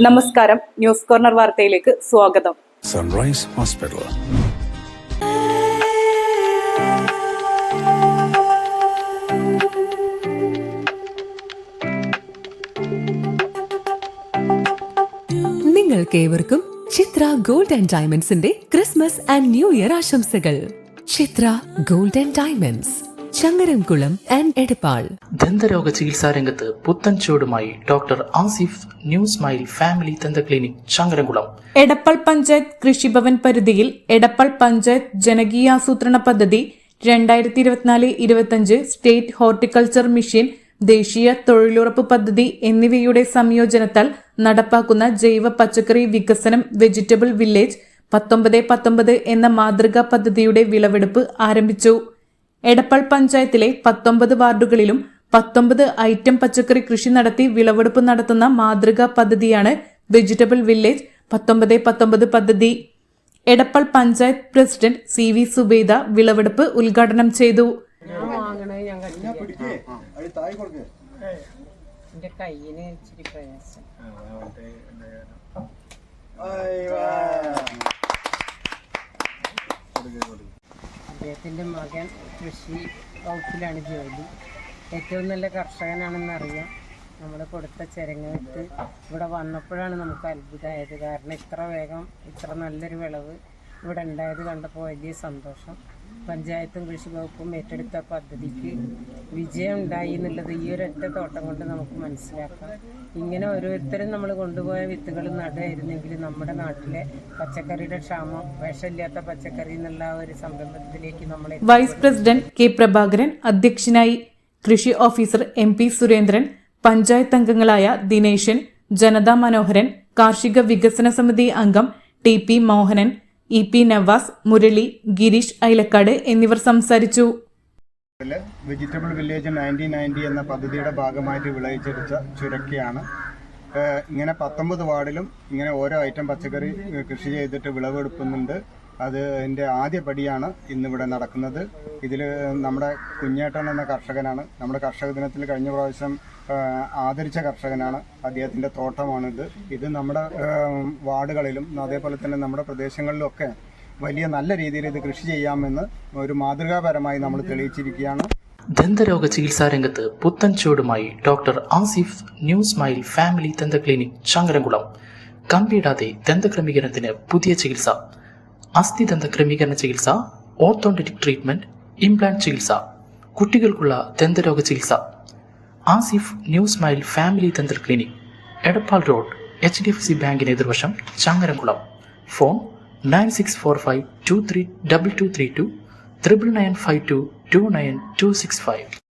നമസ്കാരം, news corner വാർത്തയിലേക്ക് സ്വാഗതം. Sunrise hospital. നിങ്ങൾക്കേവർക്കും ചിത്ര ഗോൾഡ് ആൻഡ് ഡയമണ്ട്സിന്റെ ക്രിസ്മസ് ആൻഡ് ന്യൂ ഇയർ ആശംസകൾ. Chithra gold and diamonds, Changaramkulam and Edappal. ദന്തരോഗ ചികിത്സാ രംഗത്ത് പുത്തൻ ചുവടുമായി doctor Asif new smile family ദന്ത ക്ലിനിക്, ചങ്ങരംകുളം. എടപ്പാൾ പഞ്ചായത്ത് കൃഷിഭവൻ പരിധിയിൽ എടപ്പാൾ പഞ്ചായത്ത് ജനകീയാസൂത്രണ പദ്ധതി 2024-25 സ്റ്റേറ്റ് ഹോർട്ടിക്കൾച്ചർ മിഷൻ, ദേശീയ തൊഴിലുറപ്പ് പദ്ധതി എന്നിവയുടെ സംയോജനത്താൽ നടപ്പാക്കുന്ന ജൈവ പച്ചക്കറി വികസനം വെജിറ്റബിൾ വില്ലേജ് 19-19 എന്ന മാതൃകാ പദ്ധതിയുടെ വിളവെടുപ്പ് ആരംഭിച്ചു. എടപ്പാൾ പഞ്ചായത്തിലെ 19 വാർഡുകളിലും 19 ഐറ്റം പച്ചക്കറി കൃഷി നടത്തി വിളവെടുപ്പ് നടത്തുന്ന മാതൃകാ പദ്ധതിയാണ് വെജിറ്റബിൾ വില്ലേജ് 19-19 പദ്ധതി. എടപ്പാൾ പഞ്ചായത്ത് പ്രസിഡന്റ് CV സുബൈദ വിളവെടുപ്പ് ഉദ്ഘാടനം ചെയ്തു. അദ്ദേഹത്തിൻ്റെ മകൻ കൃഷി വകുപ്പിലാണ് ജോലി. ഏറ്റവും നല്ല കർഷകനാണെന്നറിയാം. നമ്മൾ കൊടുത്ത ചെരങ്ങ വിത്ത് ഇവിടെ വന്നപ്പോഴാണ് നമുക്ക് അത്ഭുതമായത്. കാരണം ഇത്ര വേഗം ഇത്ര നല്ലൊരു വിളവ് ഇവിടെ ഉണ്ടായത് കണ്ടപ്പോൾ വലിയ സന്തോഷം. പഞ്ചായത്തും കൃഷി വകുപ്പും ഏറ്റെടുത്ത പദ്ധതിക്ക് വിജയം ഉണ്ടായി എന്നുള്ളത് ഈ ഒരൊറ്റ തോട്ടം കൊണ്ട് നമുക്ക് മനസ്സിലാക്കാം. ഇങ്ങനെ ഓരോരുത്തരും നമ്മൾ കൊണ്ടുപോയ വിത്തുകൾ നടുമായിരുന്നെങ്കിൽ നമ്മുടെ നാട്ടിലെ പച്ചക്കറിയുടെ ക്ഷാമം, വിഷമില്ലാത്ത പച്ചക്കറി എന്നുള്ള ഒരു സംരംഭത്തിലേക്ക് നമ്മൾ. വൈസ് പ്രസിഡന്റ് K പ്രഭാകരൻ അധ്യക്ഷനായി. കൃഷി ഓഫീസർ MP സുരേന്ദ്രൻ, പഞ്ചായത്ത് അംഗങ്ങളായ ദിനേശൻ, ജനതാ മനോഹരൻ, കാർഷിക വികസന സമിതി അംഗം TP മോഹനൻ, EP നവാസ്, മുരളി, ഗിരീഷ് ഐലക്കാട് എന്നിവർ സംസാരിച്ചു. വെജിറ്റബിൾ വില്ലേജ് 1990 എന്ന പദ്ധതിയുടെ ഭാഗമായിട്ട് വിളയിച്ചെടുത്ത ചുരക്കയാണ്. ഇങ്ങനെ 19 വാർഡിലും ഇങ്ങനെ ഓരോ ഐറ്റം പച്ചക്കറി കൃഷി ചെയ്തിട്ട് വിളവെടുക്കുന്നുണ്ട്. അതിൻ്റെ ആദ്യ പടിയാണ് ഇന്നിവിടെ നടക്കുന്നത്. ഇതിൽ നമ്മുടെ കുഞ്ഞേട്ടൻ എന്ന കർഷകനാണ്. നമ്മുടെ കർഷക ദിനത്തിൽ കഴിഞ്ഞ പ്രാവശ്യം ആദരിച്ച കർഷകനാണ്. അദ്ദേഹത്തിൻ്റെ തോട്ടമാണിത്. ഇത് നമ്മുടെ വാർഡുകളിലും അതേപോലെ തന്നെ നമ്മുടെ പ്രദേശങ്ങളിലൊക്കെ വലിയ നല്ല രീതിയിൽ ഇത് കൃഷി ചെയ്യാമെന്ന് ഒരു മാതൃകാപരമായി നമ്മൾ തെളിയിച്ചിരിക്കുകയാണ്. ദന്തരോഗ ചികിത്സാ രംഗത്ത് പുത്തൻ ചുവടുമായി doctor Asif new smile family ദന്ത ക്ലിനിക്, ചങ്ങരംകുളം. കമ്പിയിടാതെ ദന്തക്രമീകരണത്തിന് പുതിയ ചികിത്സ, അസ്ഥിദന്ത ക്രമീകരണ ചികിത്സ, ഓർത്തോഡോണ്ടിക് ട്രീറ്റ്മെന്റ്, ഇംപ്ലാന്റ് ചികിത്സ, കുട്ടികൾക്കുള്ള ദന്തരോഗ ചികിത്സ. Asif new smile family dental clinic, Edappal road, HDFC ബാങ്കിന് എതിർവശം, ചങ്ങരംകുളം. ഫോൺ 9645232232 9952292265.